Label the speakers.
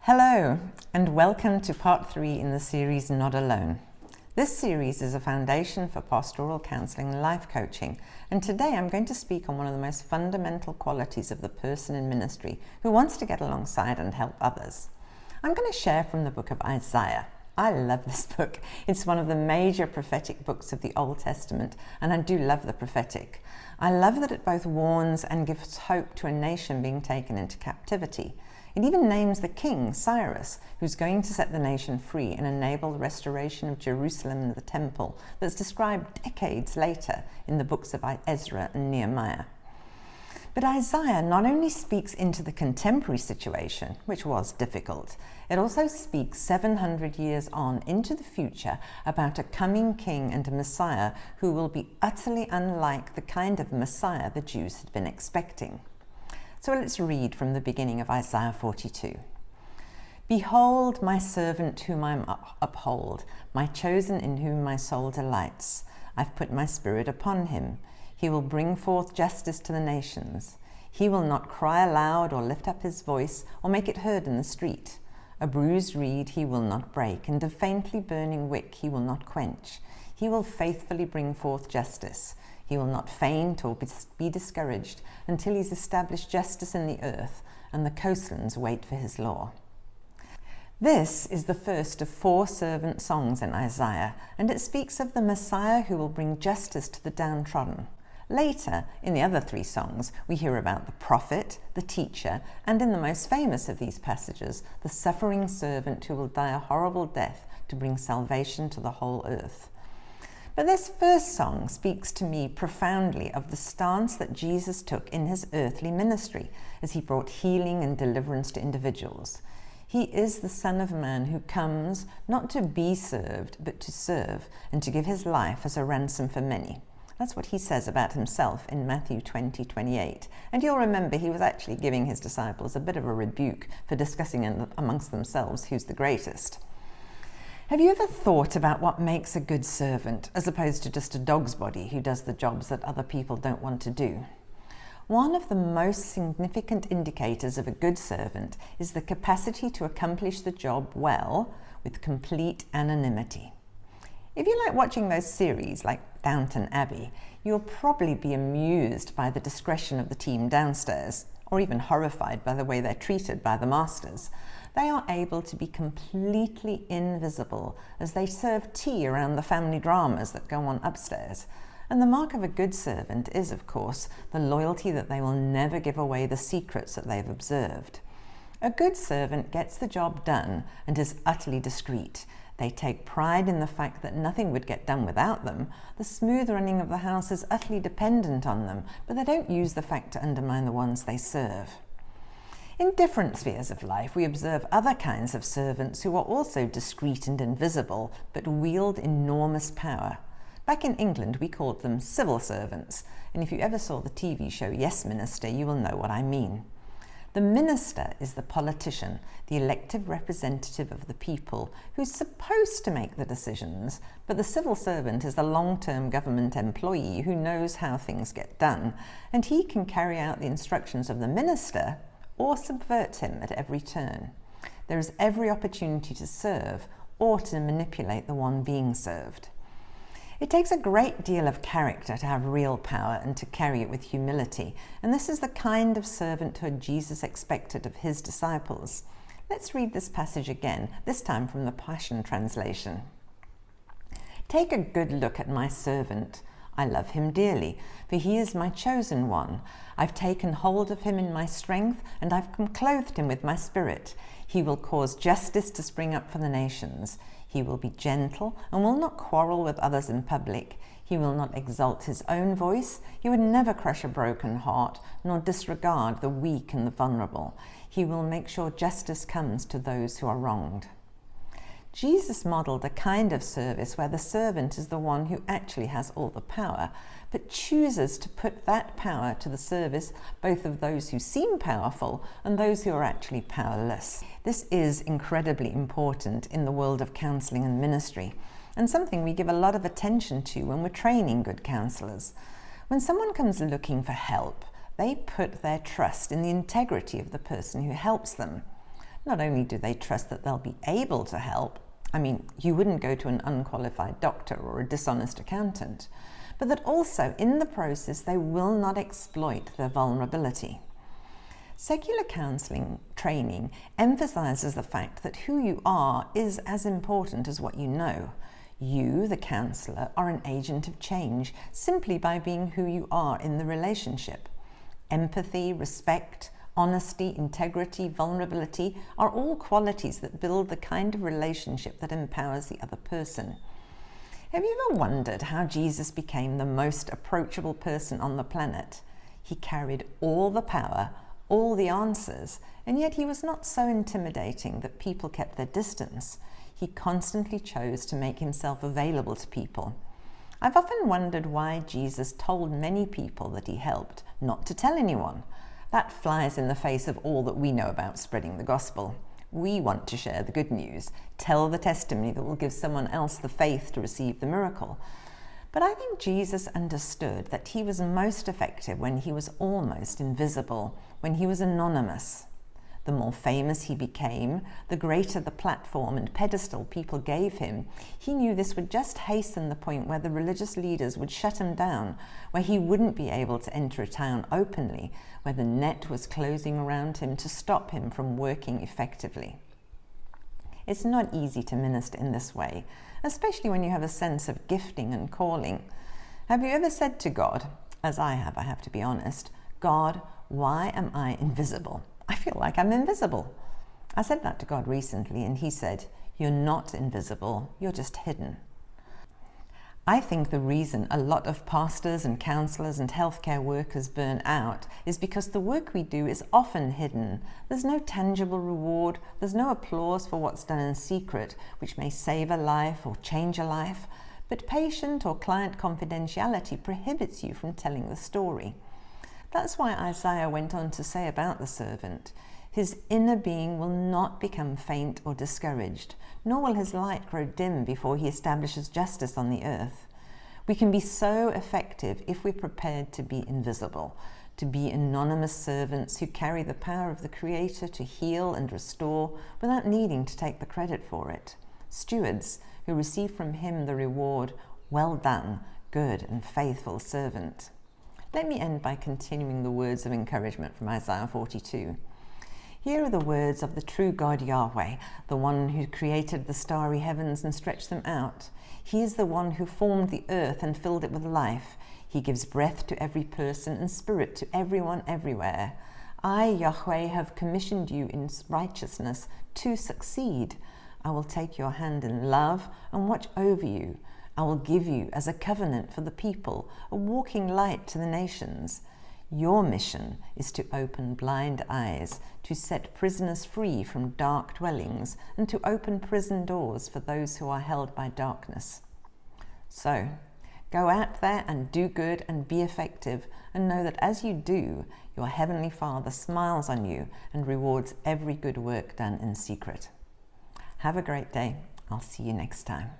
Speaker 1: Hello, and welcome to part 3 in the series Not Alone. This series is a foundation for pastoral counselling and life coaching, and today I'm going to speak on one of the most fundamental qualities of the person in ministry who wants to get alongside and help others. I'm going to share from the book of Isaiah. I love this book. It's one of the major prophetic books of the Old Testament, and I do love the prophetic. I love that it both warns and gives hope to a nation being taken into captivity. It even names the king, Cyrus, who's going to set the nation free and enable the restoration of Jerusalem and the temple that's described decades later in the books of Ezra and Nehemiah. But Isaiah not only speaks into the contemporary situation, which was difficult, it also speaks 700 years on into the future about a coming king and a Messiah who will be utterly unlike the kind of Messiah the Jews had been expecting. So let's read from the beginning of Isaiah 42. Behold my servant whom I uphold, my chosen in whom my soul delights. I've put my spirit upon him. He will bring forth justice to the nations. He will not cry aloud or lift up his voice or make it heard in the street. A bruised reed he will not break, and a faintly burning wick he will not quench. He will faithfully bring forth justice. He will not faint or be discouraged until he's established justice in the earth, and the coastlands wait for his law. This is the first of 4 servant songs in Isaiah, and it speaks of the Messiah who will bring justice to the downtrodden. Later, in the other 3 songs, we hear about the prophet, the teacher, and in the most famous of these passages, the suffering servant who will die a horrible death to bring salvation to the whole earth. But this first song speaks to me profoundly of the stance that Jesus took in his earthly ministry as he brought healing and deliverance to individuals. He is the Son of Man who comes not to be served, but to serve and to give his life as a ransom for many. That's what he says about himself in Matthew 20:28. And you'll remember he was actually giving his disciples a bit of a rebuke for discussing amongst themselves who's the greatest. Have you ever thought about what makes a good servant, as opposed to just a dog's body who does the jobs that other people don't want to do? One of the most significant indicators of a good servant is the capacity to accomplish the job well with complete anonymity. If you like watching those series like Downton Abbey, you'll probably be amused by the discretion of the team downstairs, or even horrified by the way they're treated by the masters. They are able to be completely invisible as they serve tea around the family dramas that go on upstairs. And the mark of a good servant is, of course, the loyalty that they will never give away the secrets that they've observed. A good servant gets the job done and is utterly discreet. They take pride in the fact that nothing would get done without them. The smooth running of the house is utterly dependent on them, but they don't use the fact to undermine the ones they serve. In different spheres of life, we observe other kinds of servants who are also discreet and invisible, but wield enormous power. Back in England, we called them civil servants, and if you ever saw the TV show Yes Minister, you will know what I mean. The minister is the politician, the elected representative of the people, who's supposed to make the decisions, but the civil servant is the long-term government employee who knows how things get done, and he can carry out the instructions of the minister or subvert him at every turn. There is every opportunity to serve or to manipulate the one being served. It takes a great deal of character to have real power and to carry it with humility, and this is the kind of servanthood Jesus expected of his disciples. Let's read this passage again, this time from the Passion Translation. Take a good look at my servant. I love him dearly, for he is my chosen one. I've taken hold of him in my strength, and I've clothed him with my spirit. He will cause justice to spring up for the nations. He will be gentle and will not quarrel with others in public. He will not exalt his own voice. He would never crush a broken heart, nor disregard the weak and the vulnerable. He will make sure justice comes to those who are wronged. Jesus modeled a kind of service where the servant is the one who actually has all the power, but chooses to put that power to the service both of those who seem powerful and those who are actually powerless. This is incredibly important in the world of counselling and ministry, and something we give a lot of attention to when we're training good counsellors. When someone comes looking for help, they put their trust in the integrity of the person who helps them. Not only do they trust that they'll be able to help, I mean, you wouldn't go to an unqualified doctor or a dishonest accountant, but that also in the process they will not exploit their vulnerability. Secular counselling training emphasises the fact that who you are is as important as what you know. You, the counsellor, are an agent of change simply by being who you are in the relationship. Empathy, respect, honesty, integrity, vulnerability are all qualities that build the kind of relationship that empowers the other person. Have you ever wondered how Jesus became the most approachable person on the planet? He carried all the power, all the answers, and yet he was not so intimidating that people kept their distance. He constantly chose to make himself available to people. I've often wondered why Jesus told many people that he helped not to tell anyone. That flies in the face of all that we know about spreading the gospel. We want to share the good news, tell the testimony that will give someone else the faith to receive the miracle. But I think Jesus understood that he was most effective when he was almost invisible, when he was anonymous. The more famous he became, the greater the platform and pedestal people gave him. He knew this would just hasten the point where the religious leaders would shut him down, where he wouldn't be able to enter a town openly, where the net was closing around him to stop him from working effectively. It's not easy to minister in this way, especially when you have a sense of gifting and calling. Have you ever said to God, as I have to be honest, God, why am I invisible? I feel like I'm invisible. I said that to God recently and he said, you're not invisible, you're just hidden. I think the reason a lot of pastors and counsellors and healthcare workers burn out is because the work we do is often hidden. There's no tangible reward, there's no applause for what's done in secret, which may save a life or change a life, but patient or client confidentiality prohibits you from telling the story. That's why Isaiah went on to say about the servant, his inner being will not become faint or discouraged, nor will his light grow dim before he establishes justice on the earth. We can be so effective if we're prepared to be invisible, to be anonymous servants who carry the power of the Creator to heal and restore without needing to take the credit for it. Stewards who receive from him the reward, well done, good and faithful servant. Let me end by continuing the words of encouragement from Isaiah 42. Here are the words of the true God Yahweh, the one who created the starry heavens and stretched them out. He is the one who formed the earth and filled it with life. He gives breath to every person and spirit to everyone everywhere. I, Yahweh, have commissioned you in righteousness to succeed. I will take your hand in love and watch over you. I will give you as a covenant for the people, a walking light to the nations. Your mission is to open blind eyes, to set prisoners free from dark dwellings, and to open prison doors for those who are held by darkness. So, go out there and do good and be effective, and know that as you do, your Heavenly Father smiles on you and rewards every good work done in secret. Have a great day. I'll see you next time.